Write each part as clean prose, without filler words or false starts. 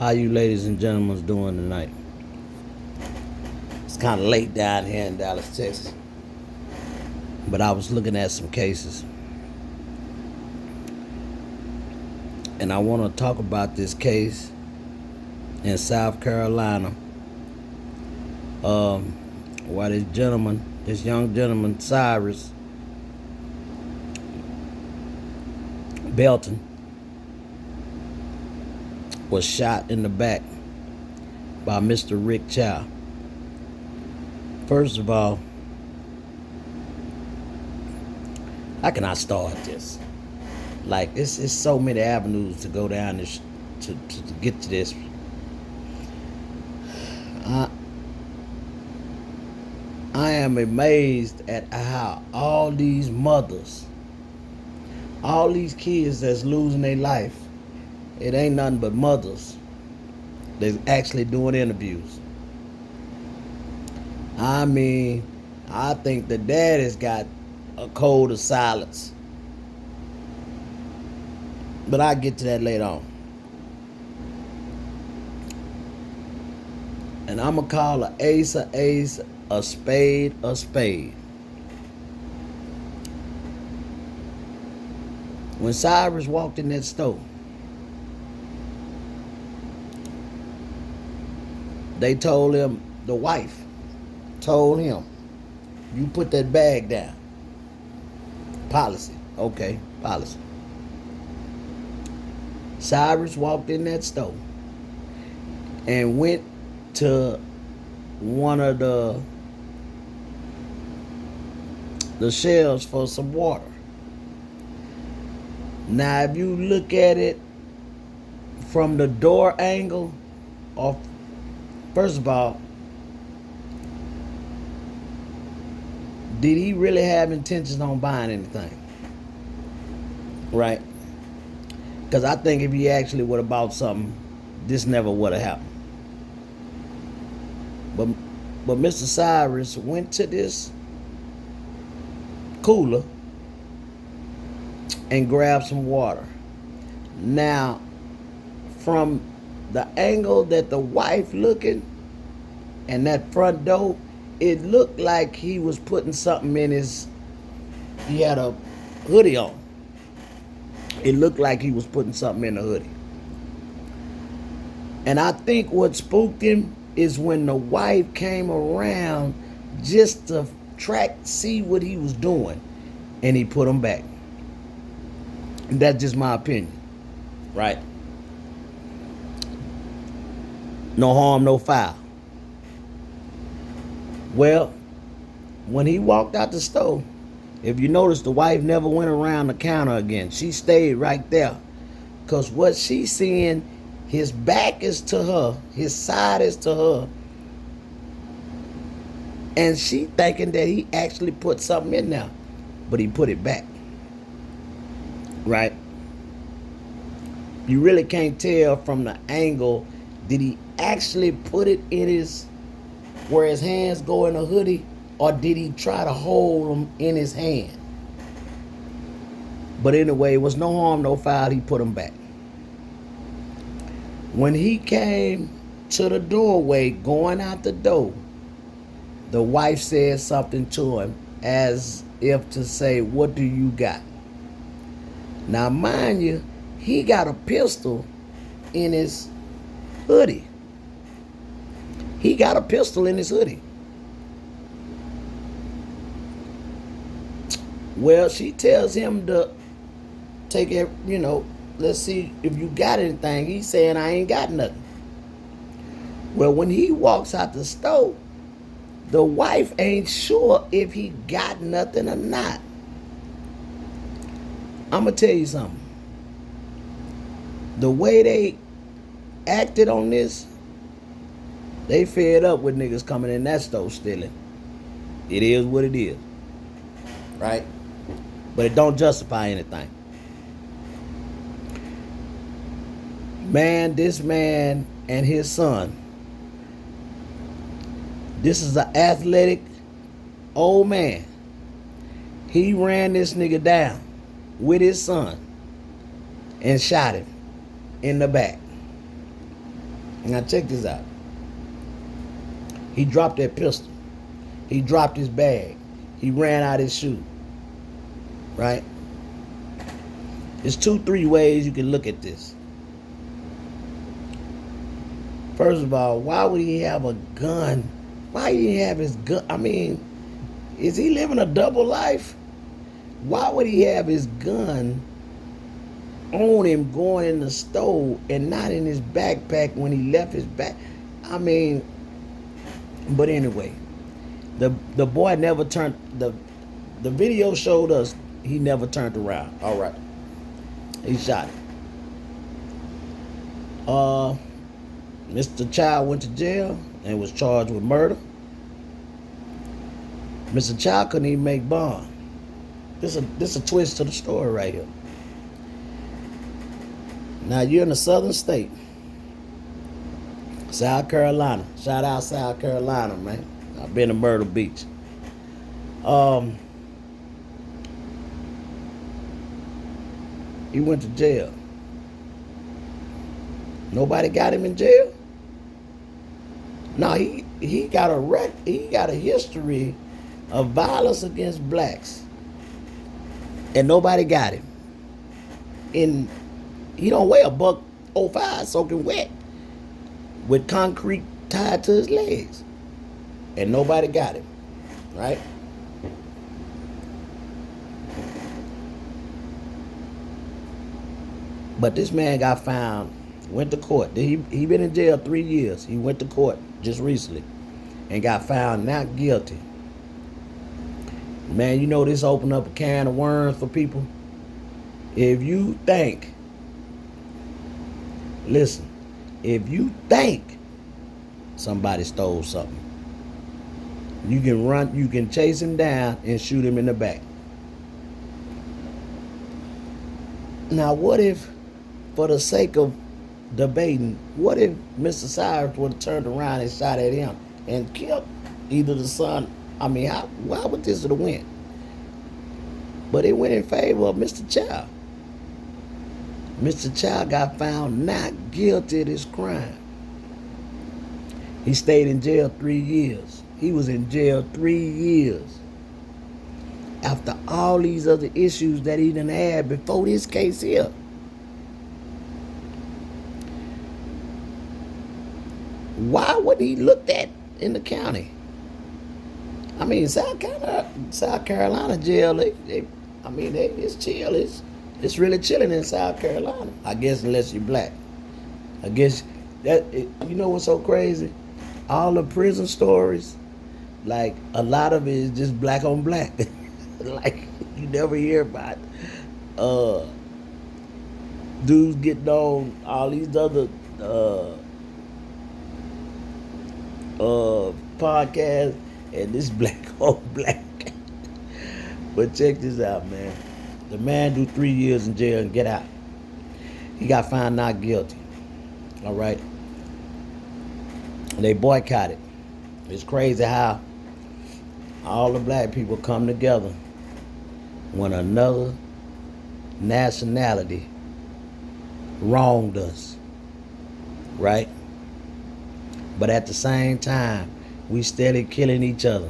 How you ladies and gentlemen doing tonight? It's kind of late down here in Dallas, Texas. But I was looking at some cases. And I want to talk about this case in South Carolina. Why this young gentleman, Cyrus Belton, was shot in the back by Mr. Rick Chow. First of all, how can I start this? Like, it's so many avenues to go down this to get to this. I am amazed at how all these mothers, all these kids that's losing their life, it ain't nothing but mothers that's actually doing interviews. I mean, I think the dad has got a code of silence. But I'll get to that later on. And I'm going to call an ace, a spade, a spade. When Cyrus walked in that store, they told him, the wife told him, you put that bag down. Policy. Okay, policy. Cyrus walked in that store and went to one of the shelves for some water. Now, if you look at it from the door angle, first of all, did he really have intentions on buying anything? Right? Because I think if he actually would have bought something, this never would have happened. But Mr. Cyrus went to this cooler and grabbed some water. Now, from the angle that the wife looking and that front door, it looked like he was putting something in he had a hoodie on. It looked like he was putting something in the hoodie. And I think what spooked him is when the wife came around just to see what he was doing, and he put him back. And that's just my opinion, right? No harm, no foul. Well, when he walked out the store, if you notice, the wife never went around the counter again. She stayed right there. Because what she's seeing, his back is to her, his side is to her. And she thinking that he actually put something in there. But he put it back. Right? You really can't tell from the angle, did he actually put it in where his hands go in the hoodie? Or did he try to hold them in his hand? But anyway, it was no harm, no foul. He put them back. When he came to the doorway, going out the door, the wife said something to him as if to say, what do you got? Now, mind you, he got a pistol in his hoodie. He got a pistol in his hoodie. Well, she tells him to take it, let's see if you got anything. He's saying, I ain't got nothing. Well, when he walks out the store, the wife ain't sure if he got nothing or not. I'm going to tell you something. The way they acted on this, they fed up with niggas coming in that store stealing. It is what it is. Right? But it don't justify anything. Man, this man and his son, this is an athletic old man. He ran this nigga down with his son and shot him in the back. Now check this out. He dropped that pistol. He dropped his bag. He ran out his shoe. Right? There's 2-3 ways you can look at this. First of all, why would he have a gun? Why did he have his gun? I mean, is he living a double life? Why would he have his gun on him going in the store and not in his backpack when he left his back? I mean, but anyway, the boy never turned. The video showed us he never turned around. All right, he shot him. Mr. Child went to jail and was charged with murder. Mr. Child couldn't even make bond. This a twist to the story right here. Now you're in a southern state, South Carolina. Shout out South Carolina, man. I've been to Myrtle Beach. He went to jail. Nobody got him in jail. No, he got a history of violence against blacks, and nobody got him. And he don't weigh $105 soaking wet with concrete tied to his legs, and nobody got him, right? But this man got found, went to court. He been in jail 3 years. He went to court just recently and got found not guilty. Man, you know this opened up a can of worms for people. If you think, listen, if you think somebody stole something, you can chase him down and shoot him in the back. Now, what if, for the sake of debating, what if Mr. Cyrus would have turned around and shot at him and killed either the son? I mean, why would this have went? But it went in favor of Mr. Child. Mr. Child got found not guilty of this crime. He stayed in jail 3 years. He was in jail 3 years. After all these other issues that he done had before this case here. Why wasn't he looked at in the county? I mean, South Carolina jail, it's chill. It's really chilling in South Carolina. I guess unless you're black. I guess you know what's so crazy? All the prison stories, like a lot of it is just black on black. Like you never hear about dudes getting on all these other podcasts, and this black on black. But check this out, man. The man do 3 years in jail and get out. He got found not guilty. All right. They boycotted. It's crazy how all the black people come together when another nationality wronged us, right? But at the same time, we steady killing each other.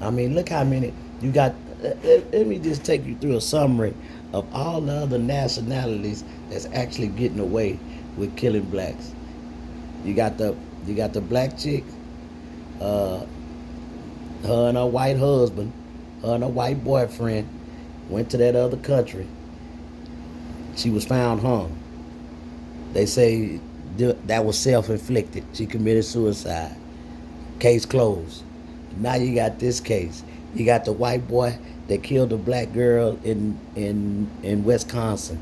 I mean, look how many you got. Let me just take you through a summary of all the other nationalities that's actually getting away with killing blacks. You got the black chick, her and her white husband, her and her white boyfriend went to that other country. She was found hung. They say that was self-inflicted. She committed suicide. Case closed. Now you got this case. You got the white boy that killed a black girl in Wisconsin,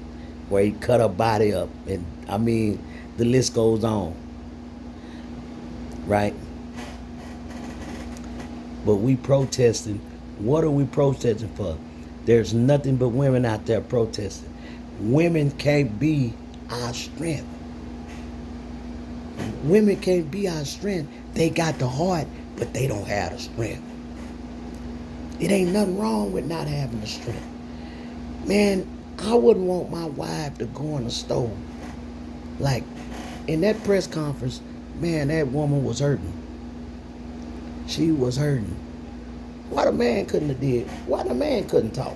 where he cut her body up, and I mean the list goes on. Right? But we protesting. What are we protesting for? There's nothing but women out there protesting. Women can't be our strength. Women can't be our strength. They got the heart, but they don't have the strength. It ain't nothing wrong with not having the strength. Man, I wouldn't want my wife to go in the store like In that press conference, man, that woman was hurting. She was hurting. Why the man couldn't have did? Why the man couldn't talk?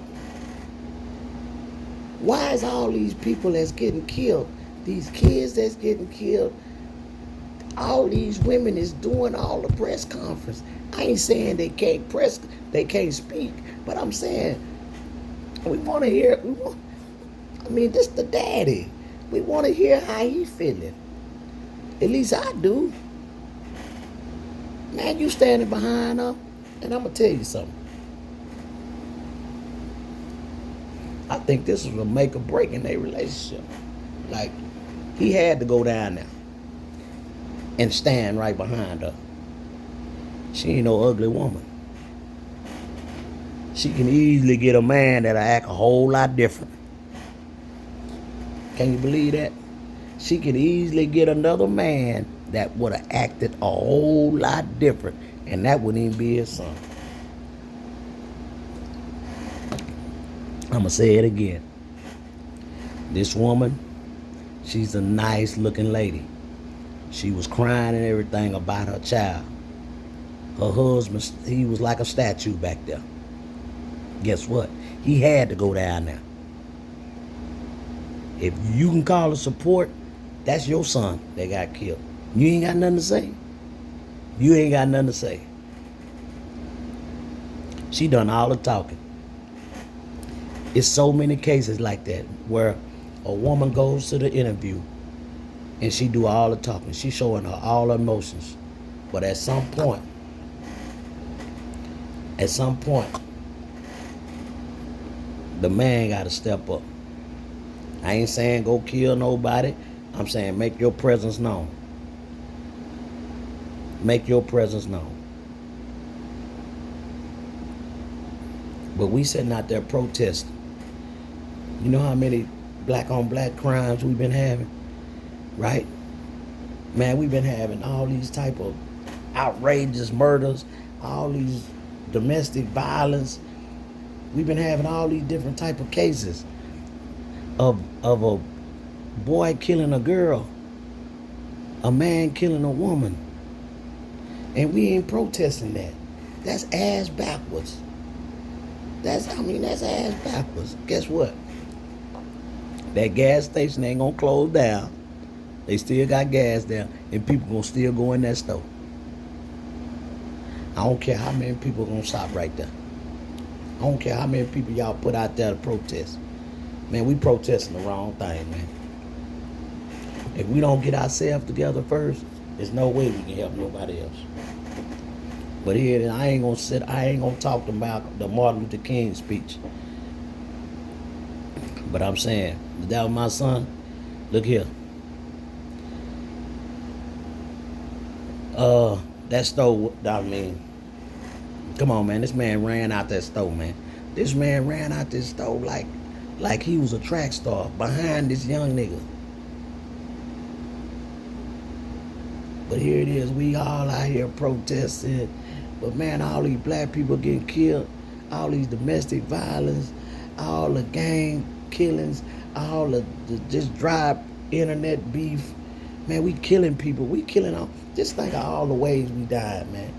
Why is all these people that's getting killed, these kids that's getting killed, all these women is doing all the press conference? I ain't saying they can't speak, but I'm saying we want to hear. This the daddy. We want to hear how he feeling. At least I do. Man, you standing behind her, and I'm gonna tell you something. I think this was a make or break in their relationship. Like, he had to go down there and stand right behind her. She ain't no ugly woman. She can easily get a man that'll act a whole lot different. Can you believe that? She can easily get another man that would have acted a whole lot different, and that wouldn't even be his son. I'm gonna say it again. This woman, she's a nice looking lady. She was crying and everything about her child. Her husband, he was like a statue back there. Guess what? He had to go down there. If you can call it support, that's your son that got killed. You ain't got nothing to say. You ain't got nothing to say. She done all the talking. It's so many cases like that where a woman goes to the interview and she do all the talking. She showing her all her emotions. But at some point, the man got to step up. I ain't saying go kill nobody. I'm saying make your presence known. Make your presence known. But we sitting out there protesting. You know how many black on black crimes we've been having? Right? Man, we've been having all these type of outrageous murders, all these domestic violence. We've been having all these different type of cases of a boy killing a girl, a man killing a woman. And we ain't protesting that. That's ass backwards. That's ass backwards. Guess what? That gas station ain't gonna close down. They still got gas there, and people gonna still go in that store. I don't care how many people gonna stop right there. I don't care how many people y'all put out there to protest. Man, we protesting the wrong thing, man. If we don't get ourselves together first, there's no way we can help nobody else. But here, I ain't gonna talk about the Martin Luther King speech. But I'm saying, that was my son. Look here. That store, come on, man. This man ran out that store, man. This man ran out this store like he was a track star behind this young nigga. But here it is, we all out here protesting. But man, all these black people getting killed, all these domestic violence, all the gang killings, all the just dry internet beef. Man, we killing people. We killing all. Just think of all the ways we died, man.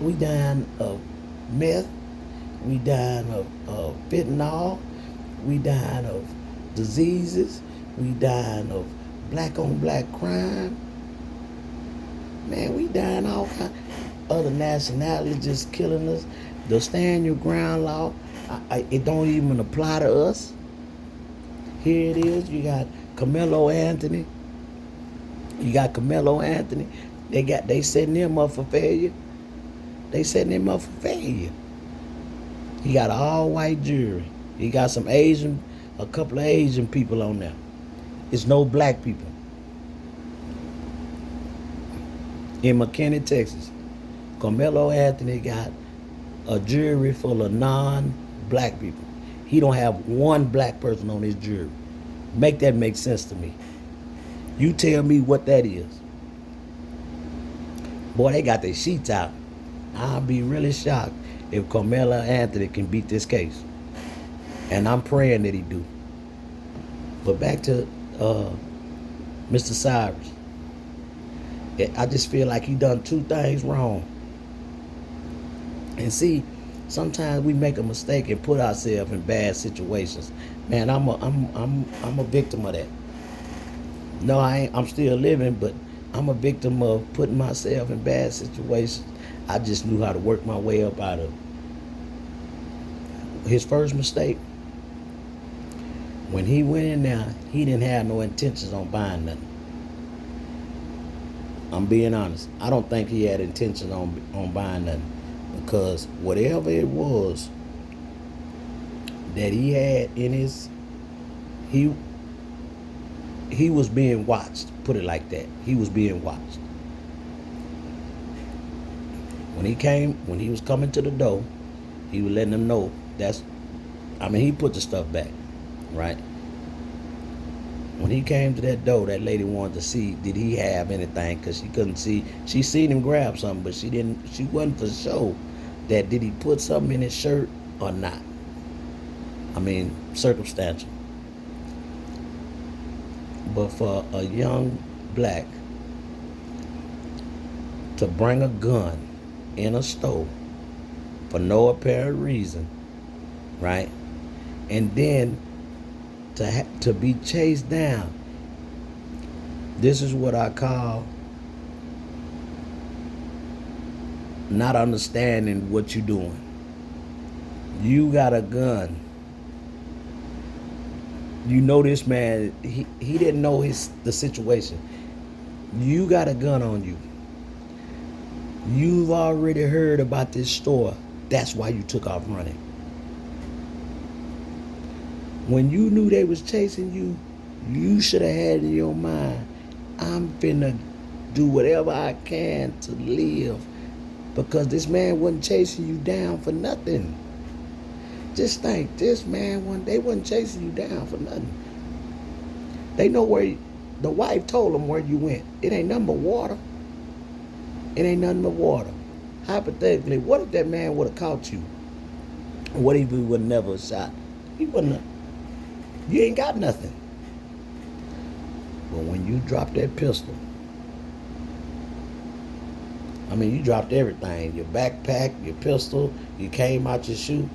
We dying of meth. We dying of fentanyl. We dying of diseases. We dying of black on black crime. Man, we dying all kind. Other nationalities just killing us. The stand your ground law, it don't even apply to us. Here it is. You got Carmelo Anthony. They setting him up for failure. He got an all-white jury. He got a couple of Asian people on there. It's no black people. In McKinney, Texas, Carmelo Anthony got a jury full of non-black people. He don't have one black person on his jury. Make that make sense to me. You tell me what that is. Boy, they got their sheets out. I'll be really shocked if Carmelo Anthony can beat this case. And I'm praying that he do. But back to uh, Mr. Cyrus. I just feel like he done two things wrong. And see, sometimes we make a mistake and put ourselves in bad situations. Man, I'm a victim of that. No, I ain't. I'm still living, but I'm a victim of putting myself in bad situations. I just knew how to work my way up out of his first mistake. When he went in there, he didn't have no intentions on buying nothing. I'm being honest. I don't think he had intentions on buying nothing, because whatever it was that he had in his, he was being watched. Put it like that. He was being watched. When he was coming to the door, he was letting them know he put the stuff back, right? When he came to that door, that lady wanted to see, did he have anything, because she couldn't see. She seen him grab something, but she wasn't for sure that did he put something in his shirt or not. Circumstantial. But for a young black to bring a gun in a store for no apparent reason, right? And then to be chased down. This is what I call not understanding what you're doing. You got a gun. You know this man, he didn't know the situation. You got a gun on you. You've already heard about this store. That's why you took off running. When you knew they was chasing you, you should have had in your mind, I'm finna do whatever I can to live, because this man wasn't chasing you down for nothing. Just think, they wasn't chasing you down for nothing. They know the wife told them where you went. It ain't nothing but water. It ain't nothing but water. Hypothetically, what if that man would have caught you? What if he would never shot? He wouldn't have. You ain't got nothing. But when you dropped that pistol, you dropped everything. Your backpack, your pistol, you came out your shoe.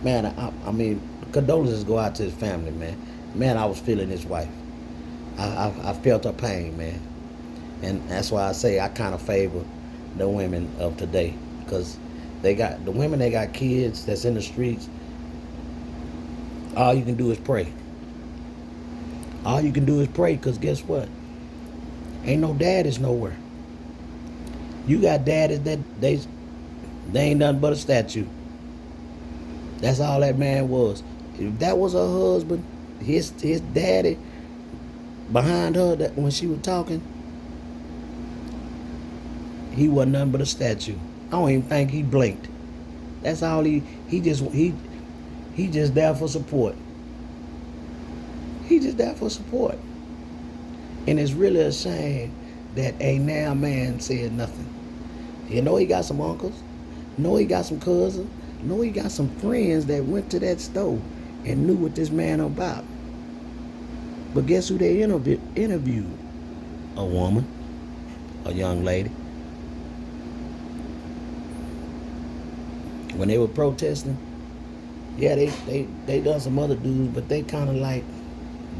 Man, condolences go out to his family, man. Man, I was feeling his wife. I felt her pain, man. And that's why I say I kind of favor the women of today, because they got kids that's in the streets. All you can do is pray. All you can do is pray, because guess what? Ain't no daddies nowhere. You got daddies that they ain't nothing but a statue. That's all that man was. If that was her husband, his daddy behind her when she was talking, he wasn't nothing but a statue. I don't even think he blinked. That's all he just there for support. He just there for support. And it's really a shame that a now man said nothing. You know he got some uncles. Know he got some cousins. Know he got some friends that went to that store and knew what this man about. But guess who they interviewed? A woman. A young lady. When they were protesting, yeah, they done some other dudes, but they kind of like,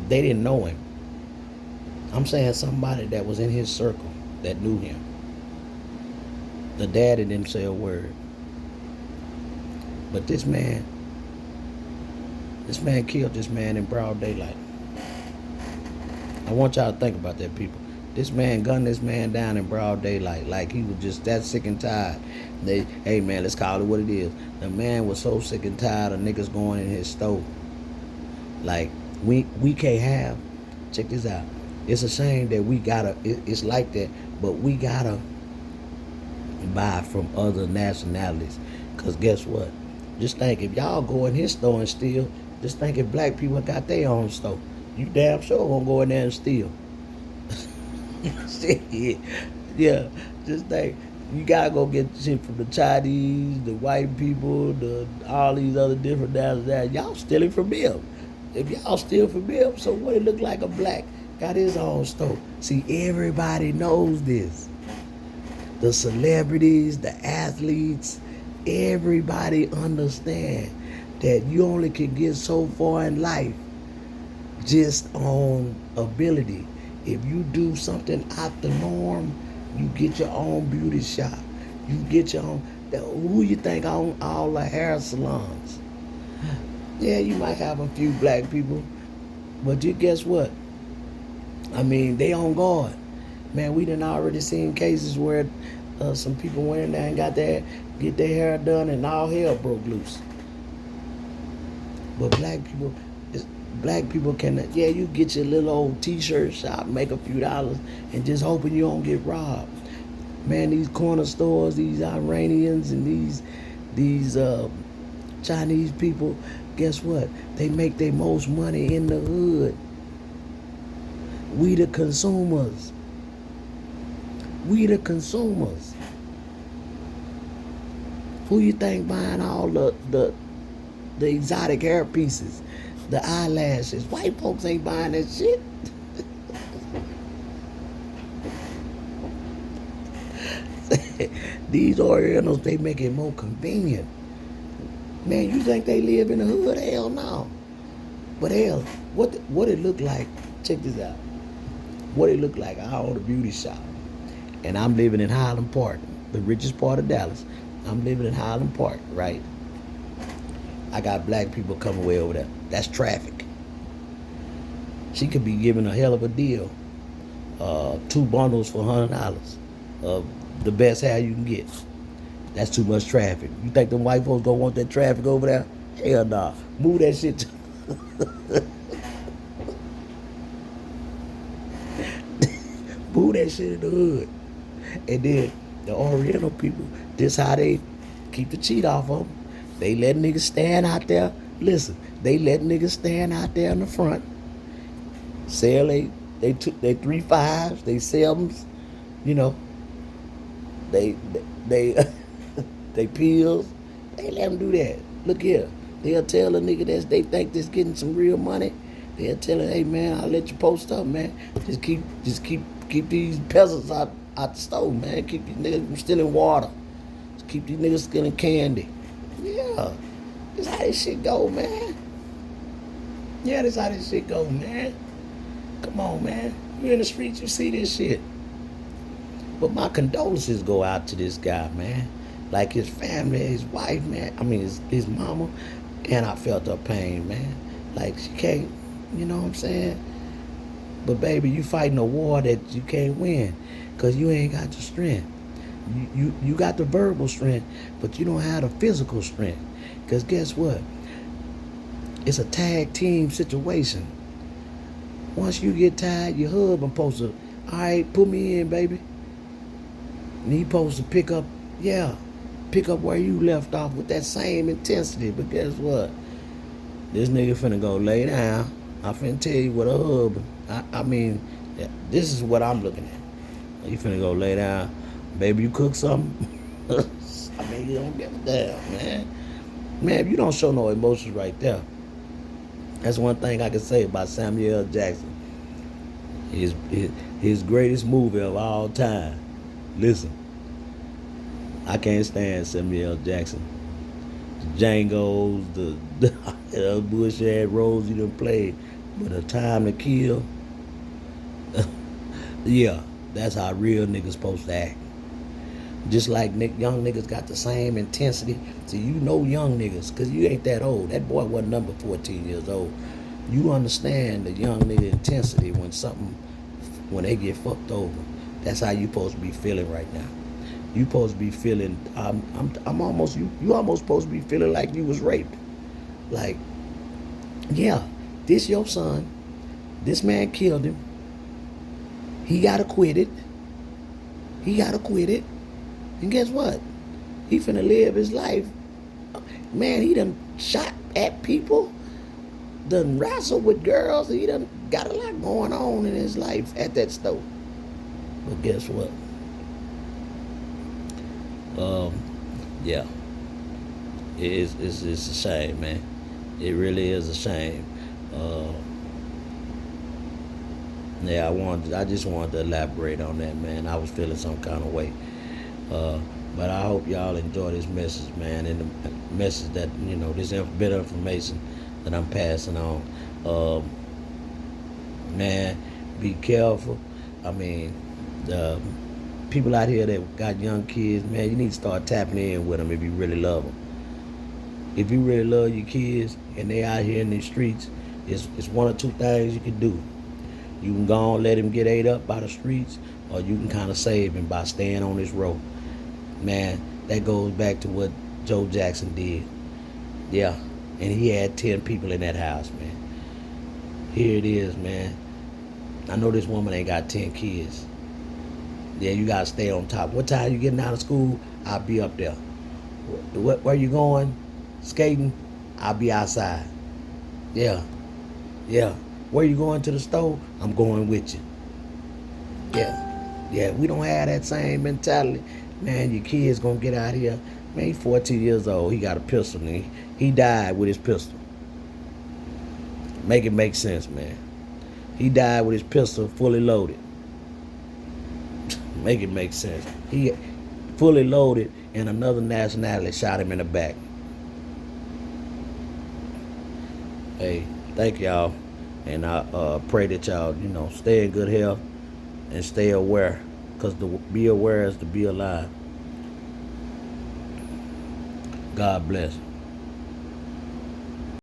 they didn't know him. I'm saying somebody that was in his circle that knew him. The daddy didn't say a word. But this man killed this man in broad daylight. I want y'all to think about that, people. This man gunned this man down in broad daylight, like he was just that sick and tired. Hey man, let's call it what it is. The man was so sick and tired of niggas going in his store. Like, we can't have, check this out. It's a shame that we gotta, it's like that, but we gotta buy from other nationalities. Because guess what? Just think, if y'all go in his store and steal, just think if black people got their own store. You damn sure gonna go in there and steal. Yeah, just think, you gotta go get shit from the Chinese, the white people, all these other different nationalities. Y'all stealing from them. If y'all steal from him, so what it look like a black got his own store. See, everybody knows this. The celebrities, the athletes, everybody understand that you only can get so far in life just on ability. If you do something out the norm, you get your own beauty shop. You get your own. Who you think own all the hair salons? Yeah, you might have a few black people, but you guess what? I mean, they on guard. Man, we done already seen cases where some people went in there and get their hair done, and all hell broke loose. But black people can, yeah, you get your little old t-shirt shop, make a few dollars, and just hoping you don't get robbed. Man, these corner stores, these Iranians and these Chinese people, guess what? They make their most money in the hood. We the consumers. We the consumers. Who you think buying all the exotic hair pieces, the eyelashes? White folks ain't buying that shit. These Orientals, they make it more convenient. Man, you think they live in the hood? Hell no. But hell, what it look like? Check this out. What it look like? I own a beauty shop, and I'm living in Highland Park, the richest part of Dallas. I'm living in Highland Park, right? I got black people coming way over there. That's traffic. She could be giving a hell of a deal. 2 bundles for $100 of the best hair you can get. That's too much traffic. You think them white folks gonna want that traffic over there? Hell nah. Move that shit. Move that shit in the hood. And then the Oriental people, this how they keep the cheat off of them. They let niggas stand out there. Listen, they let niggas stand out there in the front. Sell they took their 3.5s, they 7s, you know. They they pills. They let them do that. Look here. They'll tell a nigga that they think that's getting some real money. They'll tell him, hey man, I'll let you post up, man. Just keep these peasants out the stove, man. Keep these niggas from stealing water. Just keep these niggas stealing candy. Yeah. That's how this shit go, man. Yeah, that's how this shit go, man. Come on, man. You in the streets, you see this shit. But my condolences go out to this guy, man. Like his family, his wife, man. I mean, his mama. And I felt her pain, man. Like she can't, you know what I'm saying? But baby, you fighting a war that you can't win because you ain't got the strength. You got the verbal strength, but you don't have the physical strength. Because guess what? It's a tag team situation. Once you get tired, your husband supposed to, all right, put me in, baby. And he supposed to pick up where you left off with that same intensity. But guess what? This nigga finna go lay down. I finna tell you what a husband. I mean, this is what I'm looking at. You finna go lay down. Baby, you cook something? I mean, you don't give a damn, man. Man, if you don't show no emotions right there, that's one thing I can say about Samuel L. Jackson. His greatest movie of all time. Listen, I can't stand Samuel L. Jackson. The Django's, the bullshit roles he done played, but A Time to Kill. Yeah, that's how real niggas supposed to act. Just like young niggas got the same intensity. So you know young niggas, because you ain't that old. That boy wasn't number 14 years old. You understand the young nigga intensity when they get fucked over. That's how you supposed to be feeling right now. You supposed to be feeling, you almost supposed to be feeling like you was raped. Like, yeah, this your son. This man killed him. He got acquitted. And guess what? He finna live his life. Man, he done shot at people, done wrestled with girls. He done got a lot going on in his life at that stove. But guess what? Yeah. It's a shame, man. It really is a shame. Uh, yeah, I just wanted to elaborate on that, man. I was feeling some kind of way. Uh, but I hope y'all enjoy this message, man, and the message that this bit of information that I'm passing on. Um, Man, be careful. I mean, the people out here that got young kids, man, you need to start tapping in with them if you really love them. If you really love your kids and they out here in these streets, it's one or two things you can do. You can go and let him get ate up by the streets, or you can kind of save him by staying on this road. Man, that goes back to what Joe Jackson did. Yeah, and he had 10 people in that house, man. Here it is, man. I know this woman ain't got 10 kids. Yeah, you gotta stay on top. What time you getting out of school? I'll be up there. Where you going? Skating? I'll be outside. Yeah, yeah. Where you going to the store? I'm going with you. Yeah, yeah. We don't have that same mentality. Man, your kid's gonna get out here. Man, he's 14 years old. He got a pistol and he died with his pistol. Make it make sense, man. He died with his pistol fully loaded. Make it make sense. He fully loaded and another nationality shot him in the back. Hey, thank y'all. And I pray that y'all, stay in good health and stay aware. Because to be aware is to be alive. God bless.